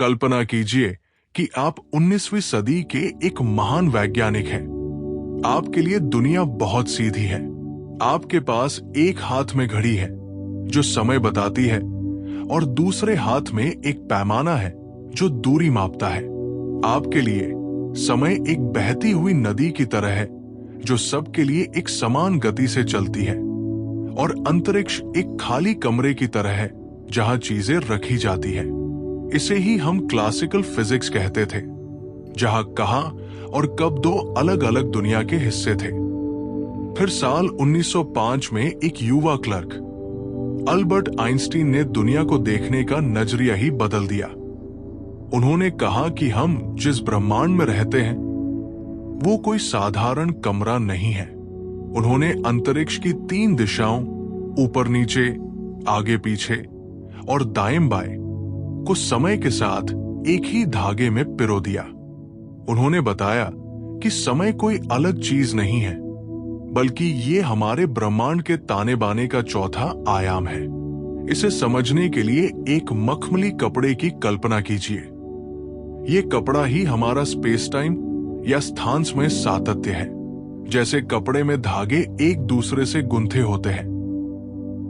कल्पना कीजिए कि आप 19वीं सदी के एक महान वैज्ञानिक हैं। आपके लिए दुनिया बहुत सीधी है। आपके पास एक हाथ में घड़ी है जो समय बताती है और दूसरे हाथ में एक पैमाना है जो दूरी मापता है। आपके लिए समय एक बहती हुई नदी की तरह है जो सबके लिए एक समान गति से चलती है, और अंतरिक्ष एक खाली कमरे की तरह है जहां चीजें रखी जाती है। इसे ही हम क्लासिकल फिजिक्स कहते थे, जहां कहां और कब दो अलग अलग दुनिया के हिस्से थे। फिर साल 1905 में एक युवा क्लर्क अल्बर्ट आइंस्टीन ने दुनिया को देखने का नजरिया ही बदल दिया। उन्होंने कहा कि हम जिस ब्रह्मांड में रहते हैं वो कोई साधारण कमरा नहीं है। उन्होंने अंतरिक्ष की 3 दिशाओं, ऊपर नीचे, आगे पीछे और दाएं बाएं को समय के साथ एक ही धागे में पिरो दिया। उन्होंने बताया कि समय कोई अलग चीज नहीं है, बल्कि ये हमारे ब्रह्मांड के ताने बाने का चौथा आयाम है। इसे समझने के लिए एक मखमली कपड़े की कल्पना कीजिए। ये कपड़ा ही हमारा स्पेस टाइम या स्थान में सातत्य है। जैसे कपड़े में धागे एक दूसरे से गुंथे होते हैं,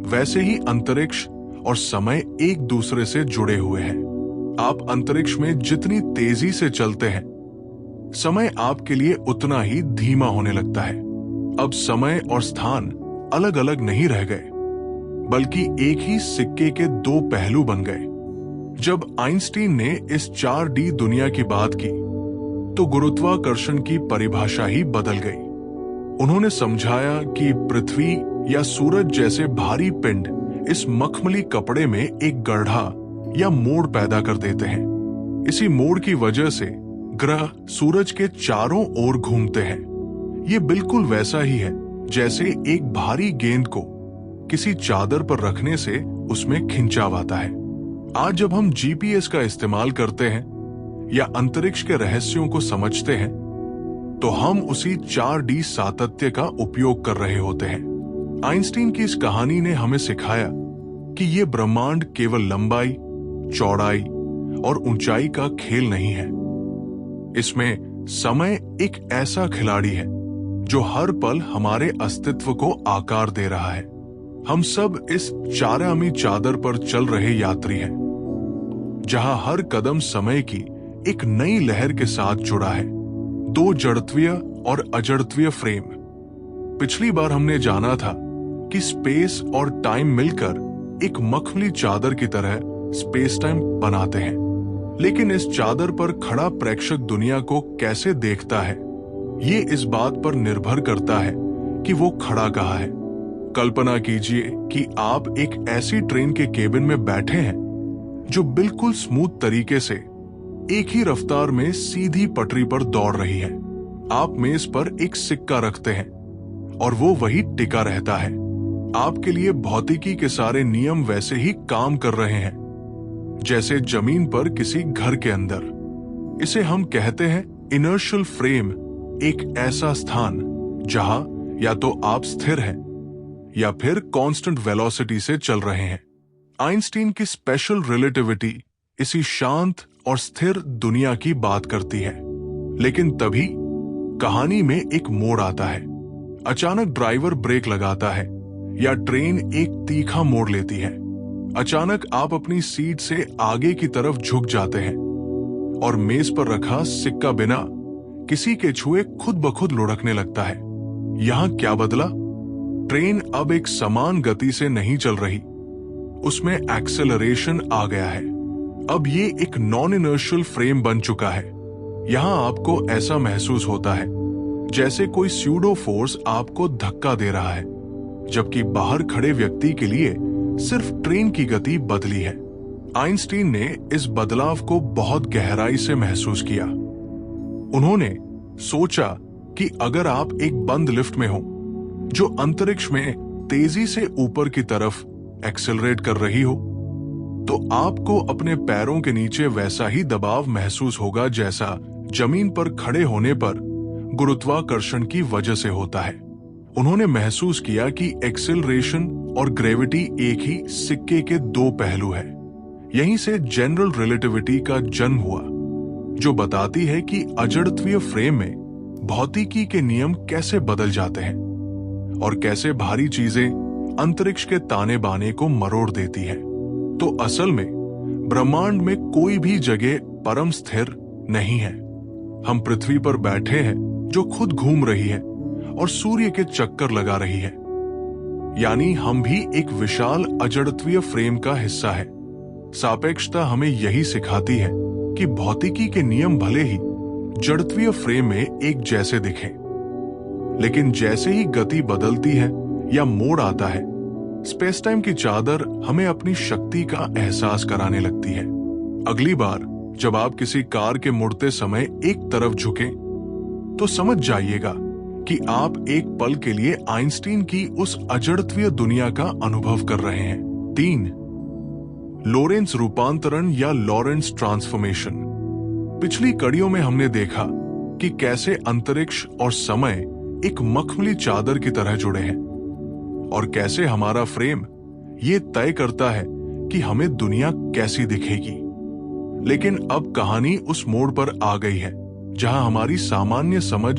वैसे ही अंतरिक्ष और समय एक दूसरे से जुड़े हुए हैं। आप अंतरिक्ष में जितनी तेजी से चलते हैं, समय आपके लिए उतना ही धीमा होने लगता है। अब समय और स्थान अलग अलग नहीं रह गए, बल्कि एक ही सिक्के के 2 पहलू बन गए। जब आइंस्टीन ने इस 4D दुनिया की बात की तो गुरुत्वाकर्षण की परिभाषा ही बदल गई। उन्होंने समझाया कि पृथ्वी या सूरज जैसे भारी पिंड इस मखमली कपड़े में एक गड्ढा या मोड़ पैदा कर देते हैं। इसी मोड़ की वजह से ग्रह सूरज के चारों ओर घूमते हैं। ये बिल्कुल वैसा ही है जैसे एक भारी गेंद को किसी चादर पर रखने से उसमें खिंचाव आता है। आज जब हम GPS का इस्तेमाल करते हैं या अंतरिक्ष के रहस्यों को समझते हैं, तो हम उसी 4D सातत्य का उपयोग कर रहे होते हैं। आइंस्टीन की इस कहानी ने हमें सिखाया कि ये ब्रह्मांड केवल लंबाई, चौड़ाई और ऊंचाई का खेल नहीं है। इसमें समय एक ऐसा खिलाड़ी है जो हर पल हमारे अस्तित्व को आकार दे रहा है। हम सब इस 4आयामी चादर पर चल रहे यात्री हैं, जहां हर कदम समय की एक नई लहर के साथ जुड़ा है। 2 जड़त्वीय और अजड़त्वीय फ्रेम। पिछली बार हमने जाना था कि स्पेस और टाइम मिलकर एक मखमली चादर की तरह स्पेस टाइम बनाते हैं, लेकिन इस चादर पर खड़ा प्रेक्षक दुनिया को कैसे देखता है, ये इस बात पर निर्भर करता है कि वो खड़ा कहाँ है। कल्पना कीजिए कि आप एक ऐसी ट्रेन के केबिन में बैठे हैं जो बिल्कुल स्मूथ तरीके से एक ही रफ्तार में सीधी पटरी पर दौड़ रही है। आप मेज पर एक सिक्का रखते हैं और वो वही टिका रहता है। आपके लिए भौतिकी के सारे नियम वैसे ही काम कर रहे हैं जैसे जमीन पर किसी घर के अंदर। इसे हम कहते हैं इनर्शियल फ्रेम, एक ऐसा स्थान जहां या तो आप स्थिर हैं या फिर कांस्टेंट वेलोसिटी से चल रहे हैं। आइंस्टीन की स्पेशल रिलेटिविटी इसी शांत और स्थिर दुनिया की बात करती है। लेकिन तभी कहानी में एक मोड़ आता है। अचानक ड्राइवर ब्रेक लगाता है या ट्रेन एक तीखा मोड़ लेती है। अचानक आप अपनी सीट से आगे की तरफ झुक जाते हैं और मेज पर रखा सिक्का बिना किसी के छुए खुद ब खुद लुढ़कने लगता है। यहां क्या बदला? ट्रेन अब एक समान गति से नहीं चल रही, उसमें एक्सेलरेशन आ गया है। अब ये एक नॉन इनर्शियल फ्रेम बन चुका है। यहां आपको ऐसा महसूस होता है जैसे कोई स्यूडो फोर्स आपको धक्का दे रहा है, जबकि बाहर खड़े व्यक्ति के लिए सिर्फ ट्रेन की गति बदली है। आइंस्टीन ने इस बदलाव को बहुत गहराई से महसूस किया। उन्होंने सोचा कि अगर आप एक बंद लिफ्ट में हो जो अंतरिक्ष में तेजी से ऊपर की तरफ एक्सेलरेट कर रही हो, तो आपको अपने पैरों के नीचे वैसा ही दबाव महसूस होगा जैसा जमीन पर खड़े होने पर गुरुत्वाकर्षण की वजह से होता है। उन्होंने महसूस किया कि एक्सेलरेशन और ग्रेविटी एक ही सिक्के के 2 पहलू है। यहीं से जनरल रिलेटिविटी का जन्म हुआ, जो बताती है कि अजड़त्वीय फ्रेम में भौतिकी के नियम कैसे बदल जाते हैं और कैसे भारी चीजें अंतरिक्ष के ताने बाने को मरोड़ देती हैं। तो असल में ब्रह्मांड में कोई भी जगह परम स्थिर नहीं है। हम पृथ्वी पर बैठे हैं जो खुद घूम रही है और सूर्य के चक्कर लगा रही है, यानी हम भी एक विशाल अजड़त्वीय फ्रेम का हिस्सा है। सापेक्षता हमें यही सिखाती है कि भौतिकी के नियम भले ही जड़त्वीय फ्रेम में एक जैसे दिखें, लेकिन जैसे ही गति बदलती है या मोड़ आता है, स्पेस टाइम की चादर हमें अपनी शक्ति का एहसास कराने लगती है। अगली बार जब आप किसी कार के मुड़ते समय एक तरफ झुकें, तो समझ जाइएगा कि आप एक पल के लिए आइंस्टीन की उस अजड़त्वीय दुनिया का अनुभव कर रहे हैं। 3. लोरेंस रूपांतरण या लॉरेंस ट्रांसफॉर्मेशन। पिछली कड़ियों में हमने देखा कि कैसे अंतरिक्ष और समय एक मखमली चादर की तरह जुड़े हैं और कैसे हमारा फ्रेम ये तय करता है कि हमें दुनिया कैसी दिखेगी। लेकिन अब कहानी उस मोड़ पर आ गई है जहां हमारी सामान्य समझ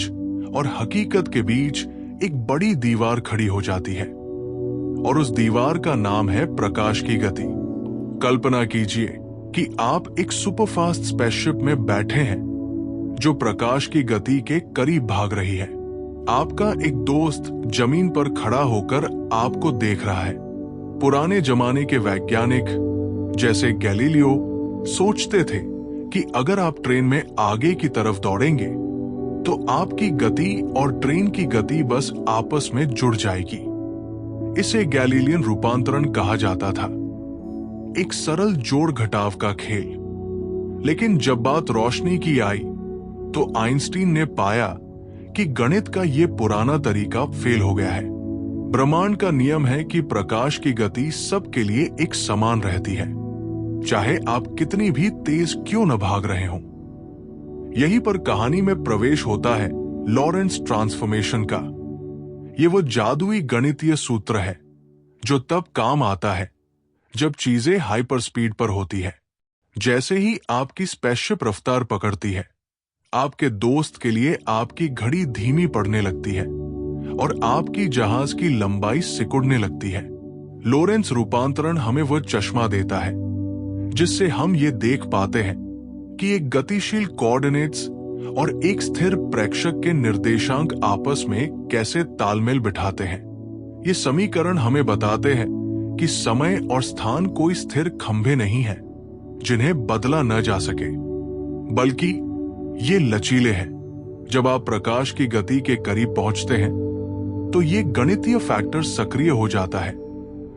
और हकीकत के बीच एक बड़ी दीवार खड़ी हो जाती है, और उस दीवार का नाम है प्रकाश की गति। कल्पना कीजिए कि आप एक सुपरफास्ट स्पेसशिप में बैठे हैं जो प्रकाश की गति के करीब भाग रही है। आपका एक दोस्त जमीन पर खड़ा होकर आपको देख रहा है। पुराने जमाने के वैज्ञानिक जैसे गैलीलियो सोचते थे कि अगर आप ट्रेन में आगे की तरफ दौड़ेंगे तो आपकी गति और ट्रेन की गति बस आपस में जुड़ जाएगी। इसे गैलीलियन रूपांतरण कहा जाता था, एक सरल जोड़ घटाव का खेल। लेकिन जब बात रोशनी की आई तो आइंस्टीन ने पाया कि गणित का ये पुराना तरीका फेल हो गया है। ब्रह्मांड का नियम है कि प्रकाश की गति सबके लिए एक समान रहती है, चाहे आप कितनी भी तेज क्यों न भाग रहे हों। यहीं पर कहानी में प्रवेश होता है लॉरेंस ट्रांसफॉर्मेशन का। ये वो जादुई गणितीय सूत्र है जो तब काम आता है जब चीजें हाइपर स्पीड पर होती है। जैसे ही आपकी स्पेसशिप रफ्तार पकड़ती है, आपके दोस्त के लिए आपकी घड़ी धीमी पड़ने लगती है और आपकी जहाज की लंबाई सिकुड़ने लगती है। लोरेंस रूपांतरण हमें वह चश्मा देता है जिससे हम ये देख पाते हैं कि एक गतिशील कोऑर्डिनेट्स और एक स्थिर प्रेक्षक के निर्देशांक आपस में कैसे तालमेल बिठाते हैं। ये समीकरण हमें बताते हैं कि समय और स्थान कोई स्थिर खंभे नहीं हैं जिन्हें बदला न जा सके, बल्कि ये लचीले हैं। जब आप प्रकाश की गति के करीब पहुंचते हैं तो ये गणितीय फैक्टर सक्रिय हो जाता है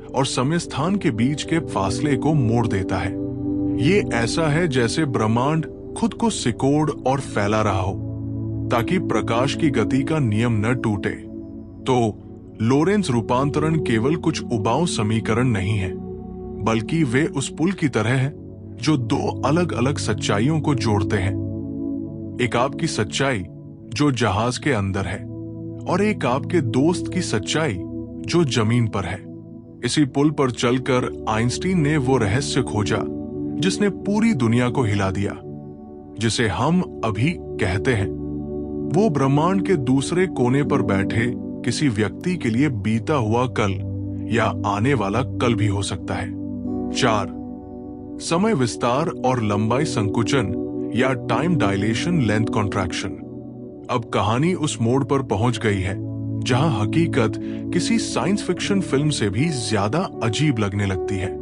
और समय स्थान के बीच के फासले को मोड़ देता है। ये ऐसा है जैसे ब्रह्मांड खुद को सिकोड़ और फैला रहा हो ताकि प्रकाश की गति का नियम न टूटे। तो लोरेंस रूपांतरण केवल कुछ उबाऊ समीकरण नहीं है, बल्कि वे उस पुल की तरह है जो दो अलग अलग सच्चाइयों को जोड़ते हैं। एक आपकी सच्चाई जो जहाज के अंदर है और एक आपके दोस्त की सच्चाई जो जमीन पर है। इसी पुल पर चलकर आइंस्टीन ने वो रहस्य खोजा जिसने पूरी दुनिया को हिला दिया, जिसे हम अभी कहते हैं। वो ब्रह्मांड के दूसरे कोने पर बैठे किसी व्यक्ति के लिए बीता हुआ कल या आने वाला कल भी हो सकता है। 4. समय विस्तार और लंबाई संकुचन या टाइम डायलेशन लेंथ कॉन्ट्रैक्शन। अब कहानी उस मोड़ पर पहुंच गई है जहां हकीकत किसी साइंस फिक्शन फिल्म से भी ज्यादा अजीब लगने लगती है।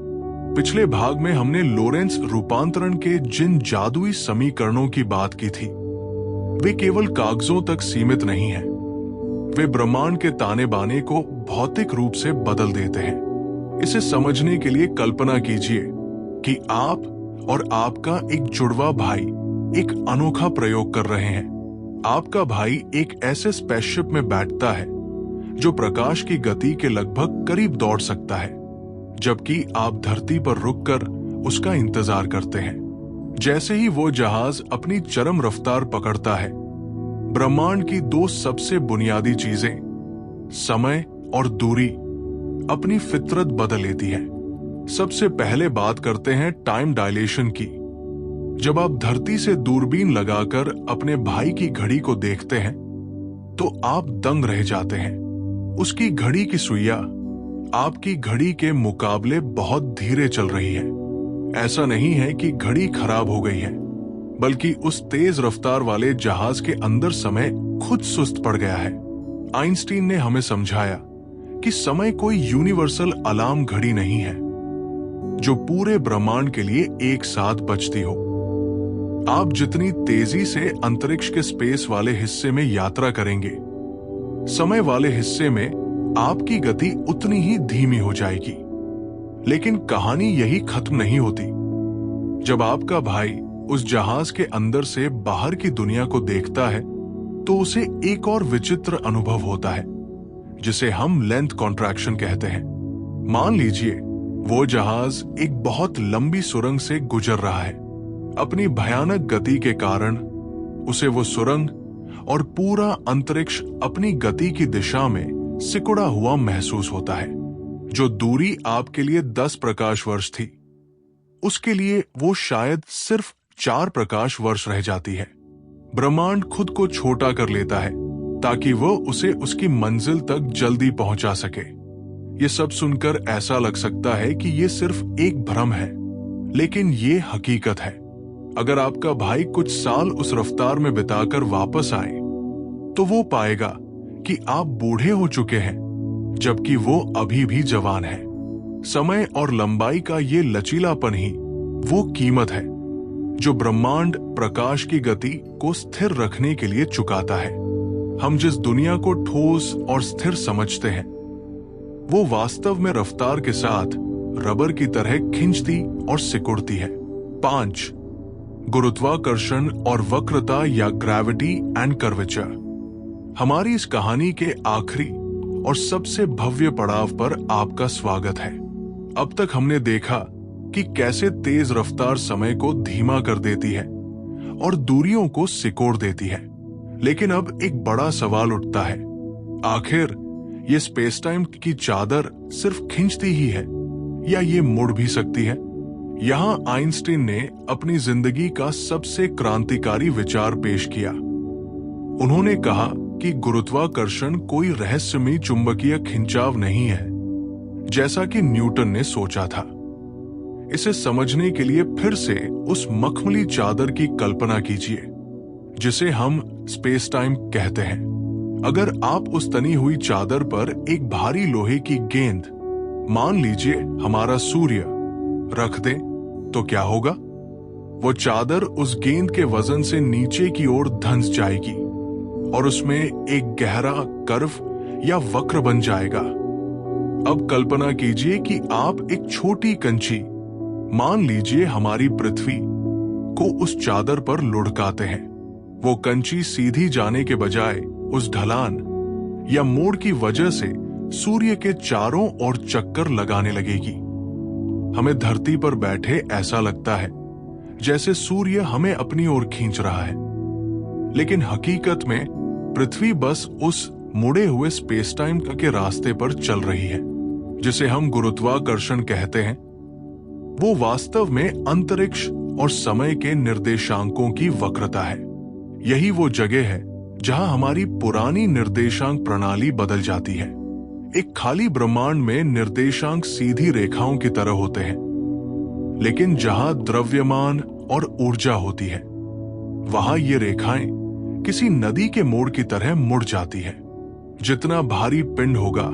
पिछले भाग में हमने लोरेंस रूपांतरण के जिन जादुई समीकरणों की बात की थी, वे केवल कागजों तक सीमित नहीं हैं। वे ब्रह्मांड के ताने बाने को भौतिक रूप से बदल देते हैं। इसे समझने के लिए कल्पना कीजिए कि आप और आपका एक जुड़वा भाई एक अनोखा प्रयोग कर रहे हैं। आपका भाई एक ऐसे स्पेसशिप में बैठता है जो प्रकाश की गति के लगभग करीब दौड़ सकता है, जबकि आप धरती पर रुककर उसका इंतजार करते हैं। जैसे ही वो जहाज अपनी चरम रफ्तार पकड़ता है, ब्रह्मांड की दो सबसे बुनियादी चीजें, समय और दूरी, अपनी फितरत बदल लेती है। सबसे पहले बात करते हैं टाइम डायलेशन की। जब आप धरती से दूरबीन लगाकर अपने भाई की घड़ी को देखते हैं तो आप दंग रह जाते हैं। उसकी घड़ी की सुइयां आपकी घड़ी के मुकाबले बहुत धीरे चल रही है। ऐसा नहीं है कि घड़ी खराब हो गई है, बल्कि उस तेज रफ्तार वाले जहाज के अंदर समय खुद सुस्त पड़ गया है। आइंस्टीन ने हमें समझाया कि समय कोई यूनिवर्सल अलार्म घड़ी नहीं है जो पूरे ब्रह्मांड के लिए एक साथ बजती हो। आप जितनी तेजी से अंतरिक्ष के स्पेस वाले हिस्से में यात्रा करेंगे, समय वाले हिस्से में आपकी गति उतनी ही धीमी हो जाएगी। लेकिन कहानी यही खत्म नहीं होती। जब आपका भाई उस जहाज के अंदर से बाहर की दुनिया को देखता है तो उसे एक और विचित्र अनुभव होता है, जिसे हम लेंथ कॉन्ट्रैक्शन कहते हैं। मान लीजिए वो जहाज एक बहुत लंबी सुरंग से गुजर रहा है। अपनी भयानक गति के कारण उसे वो सुरंग और पूरा अंतरिक्ष अपनी गति की दिशा में सिकुड़ा हुआ महसूस होता है। जो दूरी आपके लिए 10 प्रकाश वर्ष थी, उसके लिए वो शायद सिर्फ 4 प्रकाश वर्ष रह जाती है। ब्रह्मांड खुद को छोटा कर लेता है ताकि वो उसे उसकी मंजिल तक जल्दी पहुंचा सके। ये सब सुनकर ऐसा लग सकता है कि ये सिर्फ एक भ्रम है, लेकिन ये हकीकत है। अगर आपका भाई कुछ साल उस रफ्तार में बिताकर वापस आए तो वो पाएगा कि आप बूढ़े हो चुके हैं, जबकि वो अभी भी जवान है। समय और लंबाई का ये लचीलापन ही वो कीमत है जो ब्रह्मांड प्रकाश की गति को स्थिर रखने के लिए चुकाता है। हम जिस दुनिया को ठोस और स्थिर समझते हैं, वो वास्तव में रफ्तार के साथ रबर की तरह खिंचती और सिकुड़ती है। 5. गुरुत्वाकर्षण और वक्रता या ग्रेविटी एंड कर्वेचर। हमारी इस कहानी के आखिरी और सबसे भव्य पड़ाव पर आपका स्वागत है। अब तक हमने देखा कि कैसे तेज रफ्तार समय को धीमा कर देती है और दूरियों को सिकोड़ देती है। लेकिन अब एक बड़ा सवाल उठता है, आखिर ये स्पेस टाइम की चादर सिर्फ खींचती ही है या ये मुड़ भी सकती है? यहां आइंस्टीन ने अपनी जिंदगी का सबसे क्रांतिकारी विचार पेश किया। उन्होंने कहा कि गुरुत्वाकर्षण कोई रहस्यमयी चुंबकीय खिंचाव नहीं है, जैसा कि न्यूटन ने सोचा था। इसे समझने के लिए फिर से उस मखमली चादर की कल्पना कीजिए जिसे हम स्पेस टाइम कहते हैं। अगर आप उस तनी हुई चादर पर एक भारी लोहे की गेंद, मान लीजिए हमारा सूर्य, रख दें तो क्या होगा? वो चादर उस गेंद के वजन से नीचे की ओर धंस जाएगी और उसमें एक गहरा कर्व या वक्र बन जाएगा। अब कल्पना कीजिए कि आप एक छोटी कंची, मान लीजिए हमारी पृथ्वी, को उस चादर पर लुढ़काते हैं। वो कंची सीधी जाने के बजाय उस ढलान या मोड़ की वजह से सूर्य के चारों ओर चक्कर लगाने लगेगी। हमें धरती पर बैठे ऐसा लगता है जैसे सूर्य हमें अपनी ओर खींच रहा है, लेकिन हकीकत में पृथ्वी बस उस मुड़े हुए स्पेस टाइम के रास्ते पर चल रही है जिसे हम गुरुत्वाकर्षण कहते हैं। वो वास्तव में अंतरिक्ष और समय के निर्देशांकों की वक्रता है। यही वो जगह है जहां हमारी पुरानी निर्देशांक प्रणाली बदल जाती है। एक खाली ब्रह्मांड में निर्देशांक सीधी रेखाओं की तरह होते हैं, लेकिन जहां द्रव्यमान और ऊर्जा होती है, वहां ये रेखाएं किसी नदी के मोड़ की तरह मुड़ जाती है। जितना भारी पिंड होगा,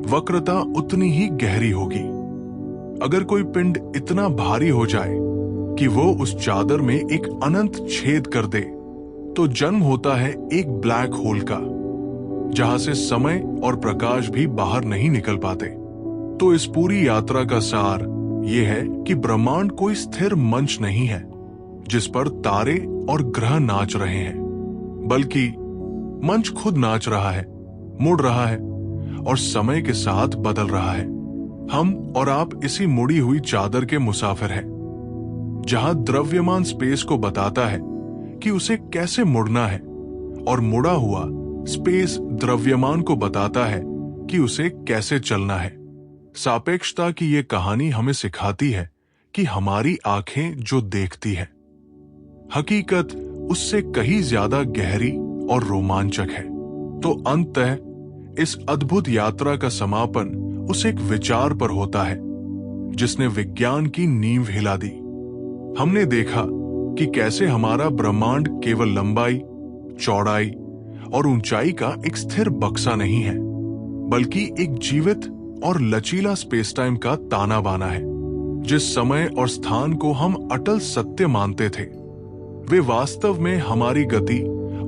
वक्रता उतनी ही गहरी होगी। अगर कोई पिंड इतना भारी हो जाए कि वो उस चादर में एक अनंत छेद कर दे, तो जन्म होता है एक ब्लैक होल का, जहां से समय और प्रकाश भी बाहर नहीं निकल पाते। तो इस पूरी यात्रा का सार यह है कि ब्रह्मांड कोई स्थिर मंच नहीं है जिस पर तारे और ग्रह नाच रहे हैं, बल्कि मंच खुद नाच रहा है, मुड़ रहा है और समय के साथ बदल रहा है। हम और आप इसी मुड़ी हुई चादर के मुसाफिर हैं, जहां द्रव्यमान स्पेस को बताता है कि उसे कैसे मुड़ना है और मुड़ा हुआ स्पेस द्रव्यमान को बताता है कि उसे कैसे चलना है। सापेक्षता की ये कहानी हमें सिखाती है कि हमारी आंखें जो देखती है, हकीकत उससे कहीं ज्यादा गहरी और रोमांचक है। तो अंततः इस अद्भुत यात्रा का समापन उस एक विचार पर होता है जिसने विज्ञान की नींव हिला दी। हमने देखा कि कैसे हमारा ब्रह्मांड केवल लंबाई, चौड़ाई और ऊंचाई का एक स्थिर बक्सा नहीं है, बल्कि एक जीवित और लचीला स्पेस टाइम का ताना बाना है। जिस समय और स्थान को हम अटल सत्य मानते थे, वे वास्तव में हमारी गति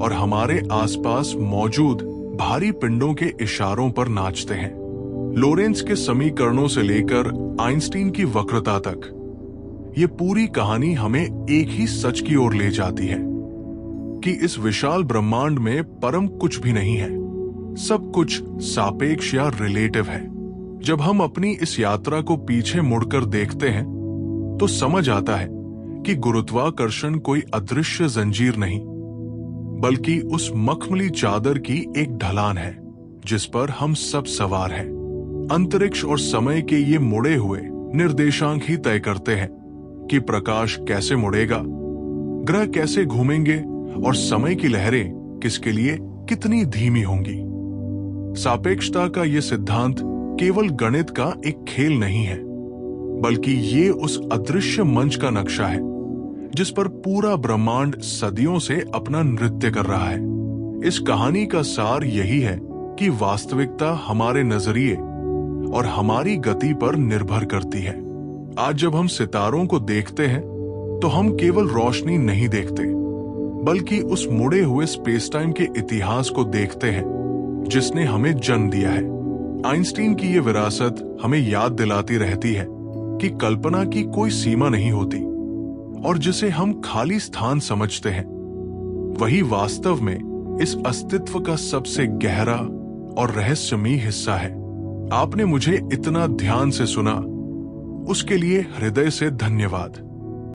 और हमारे आसपास मौजूद भारी पिंडों के इशारों पर नाचते हैं। लोरेंज के समीकरणों से लेकर आइंस्टीन की वक्रता तक, ये पूरी कहानी हमें एक ही सच की ओर ले जाती है कि इस विशाल ब्रह्मांड में परम कुछ भी नहीं है। सब कुछ सापेक्ष या रिलेटिव है। जब हम अपनी इस यात्रा को पीछे मुड़कर देखते हैं तो समझ आता है कि गुरुत्वाकर्षण कोई अदृश्य जंजीर नहीं, बल्कि उस मखमली चादर की एक ढलान है जिस पर हम सब सवार हैं। अंतरिक्ष और समय के ये मुड़े हुए निर्देशांक ही तय करते हैं कि प्रकाश कैसे मुड़ेगा, ग्रह कैसे घूमेंगे और समय की लहरें किसके लिए कितनी धीमी होंगी। सापेक्षता का ये सिद्धांत केवल गणित का एक खेल नहीं है, बल्कि ये उस अदृश्य मंच का नक्शा है जिस पर पूरा ब्रह्मांड सदियों से अपना नृत्य कर रहा है। इस कहानी का सार यही है कि वास्तविकता हमारे नजरिए और हमारी गति पर निर्भर करती है। आज जब हम सितारों को देखते हैं तो हम केवल रोशनी नहीं देखते, बल्कि उस मुड़े हुए स्पेस टाइम के इतिहास को देखते हैं जिसने हमें जन्म दिया है। आइंस्टीन की ये विरासत हमें याद दिलाती रहती है कि कल्पना की कोई सीमा नहीं होती, और जिसे हम खाली स्थान समझते हैं वही वास्तव में इस अस्तित्व का सबसे गहरा और रहस्यमयी हिस्सा है। आपने मुझे इतना ध्यान से सुना, उसके लिए हृदय से धन्यवाद।